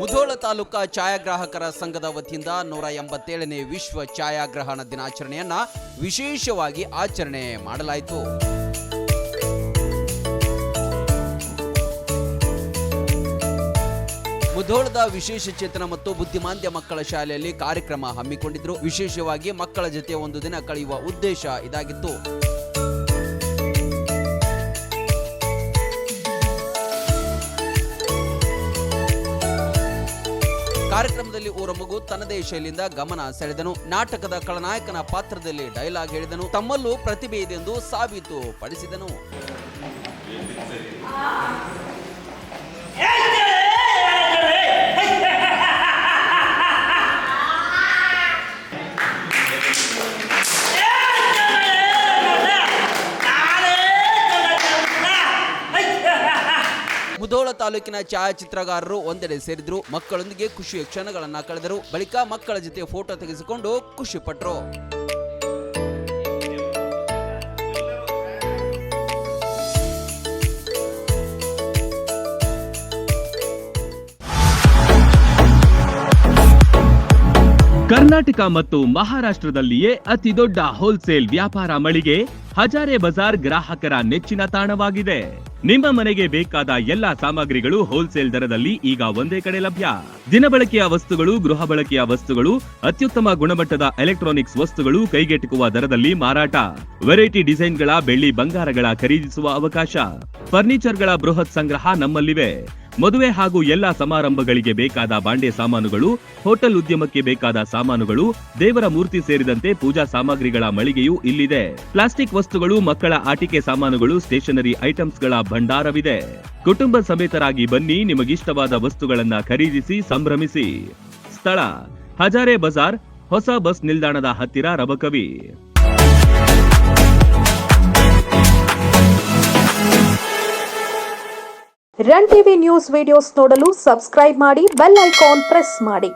ಮುಧೋಳ ತಾಲೂಕಾ ಛಾಯಾಗ್ರಾಹಕರ ಸಂಘದ ವತಿಯಿಂದ 187ನೇ ವಿಶ್ವ ಛಾಯಾಗ್ರಹಣ ದಿನಾಚರಣೆಯನ್ನ ವಿಶೇಷವಾಗಿ ಆಚರಣೆ ಮಾಡಲಾಯಿತು. ಮುಧೋಳದ ವಿಶೇಷ ಚೇತನ ಮತ್ತು ಬುದ್ಧಿಮಾಂದ್ಯ ಮಕ್ಕಳ ಶಾಲೆಯಲ್ಲಿ ಕಾರ್ಯಕ್ರಮ ಹಮ್ಮಿಕೊಂಡಿದ್ರು. ವಿಶೇಷವಾಗಿ ಮಕ್ಕಳ ಜೊತೆ ಒಂದು ದಿನ ಕಳೆಯುವ ಉದ್ದೇಶ ಇದಾಗಿತ್ತು. ಕಾರ್ಯಕ್ರಮದಲ್ಲಿ ಓರ್ವ ಮಗು ತನ್ನದೇ ಶೈಲಿಯಿಂದ ಗಮನ ಸೆಳೆದನು. ನಾಟಕದ ಖಳನಾಯಕನ ಪಾತ್ರದಲ್ಲಿ ಡೈಲಾಗ್ ಹೇಳಿದನು. ತಮ್ಮಲ್ಲೂ ಪ್ರತಿಭೆ ಇದೆ ಎಂದು ಸಾಬೀತು ಪಡಿಸಿದನು. ಮುಧೋಳ ತಾಲೂಕಿನ ಛಾಯಾಚಿತ್ರಗಾರರು ಒಂದೆಡೆ ಸೇರಿದ್ರು. ಮಕ್ಕಳೊಂದಿಗೆ ಖುಷಿಯ ಕ್ಷಣಗಳನ್ನ ಕಳೆದರು. ಬಳಿಕ ಮಕ್ಕಳ ಜೊತೆ ಫೋಟೋ ತೆಗೆಸಿಕೊಂಡು ಖುಷಿ ಪಟ್ರು. ಕರ್ನಾಟಕ ಮತ್ತು ಮಹಾರಾಷ್ಟ್ರದಲ್ಲಿಯೇ ಅತಿ ದೊಡ್ಡ ಹೋಲ್ಸೇಲ್ ವ್ಯಾಪಾರ ಮಳಿಗೆ ಹಜಾರೆ ಬಜಾರ್ ಗ್ರಾಹಕರ ನೆಚ್ಚಿನ ತಾಣವಾಗಿದೆ. ನಿಮ್ಮ ಮನೆಗೆ ಬೇಕಾದ ಎಲ್ಲಾ ಸಾಮಗ್ರಿಗಳು ಹೋಲ್ಸೇಲ್ ದರದಲ್ಲಿ ಈಗ ಒಂದೇ ಕಡೆ ಲಭ್ಯ. ದಿನಬಳಕೆಯ ವಸ್ತುಗಳು, ಗೃಹ ಬಳಕೆಯ ವಸ್ತುಗಳು, ಅತ್ಯುತ್ತಮ ಗುಣಮಟ್ಟದ ಎಲೆಕ್ಟ್ರಾನಿಕ್ಸ್ ವಸ್ತುಗಳು ಕೈಗೆಟುಕುವ ದರದಲ್ಲಿ ಮಾರಾಟ. ವೆರೈಟಿ ಡಿಸೈನ್ಗಳ ಬೆಳ್ಳಿ ಬಂಗಾರಗಳ ಖರೀದಿಸುವ ಅವಕಾಶ. ಫರ್ನಿಚರ್ಗಳ ಬೃಹತ್ ಸಂಗ್ರಹ ನಮ್ಮಲ್ಲಿವೆ. ಮದುವೆ ಹಾಗೂ ಎಲ್ಲಾ ಸಮಾರಂಭಗಳಿಗೆ ಬೇಕಾದ ಬಾಂಡೆ ಸಾಮಾನುಗಳು, ಹೋಟೆಲ್ ಉದ್ಯಮಕ್ಕೆ ಬೇಕಾದ ಸಾಮಾನುಗಳು, ದೇವರ ಮೂರ್ತಿ ಸೇರಿದಂತೆ ಪೂಜಾ ಸಾಮಗ್ರಿಗಳ ಮಳಿಗೆಯೂ ಇಲ್ಲಿದೆ. ಪ್ಲಾಸ್ಟಿಕ್ ವಸ್ತುಗಳು, ಮಕ್ಕಳ ಆಟಿಕೆ ಸಾಮಾನುಗಳು, ಸ್ಟೇಷನರಿ ಐಟಮ್ಸ್ಗಳ ಭಂಡಾರವಿದೆ. ಕುಟುಂಬ ಸಮೇತರಾಗಿ ಬನ್ನಿ, ನಿಮಗಿಷ್ಟವಾದ ವಸ್ತುಗಳನ್ನ ಖರೀದಿಸಿ ಸಂಭ್ರಮಿಸಿ. ಸ್ಥಳ ಹಜಾರೆ ಬಜಾರ್, ಹೊಸ ಬಸ್ ನಿಲ್ದಾಣದ ಹತ್ತಿರ, Rabakavi. Run TV news videos ನೋಡಲು ಸಬ್ಸ್ಕ್ರೈಬ್ ಮಾಡಿ, ಬೆಲ್ ಐಕಾನ್ ಪ್ರೆಸ್ ಮಾಡಿ.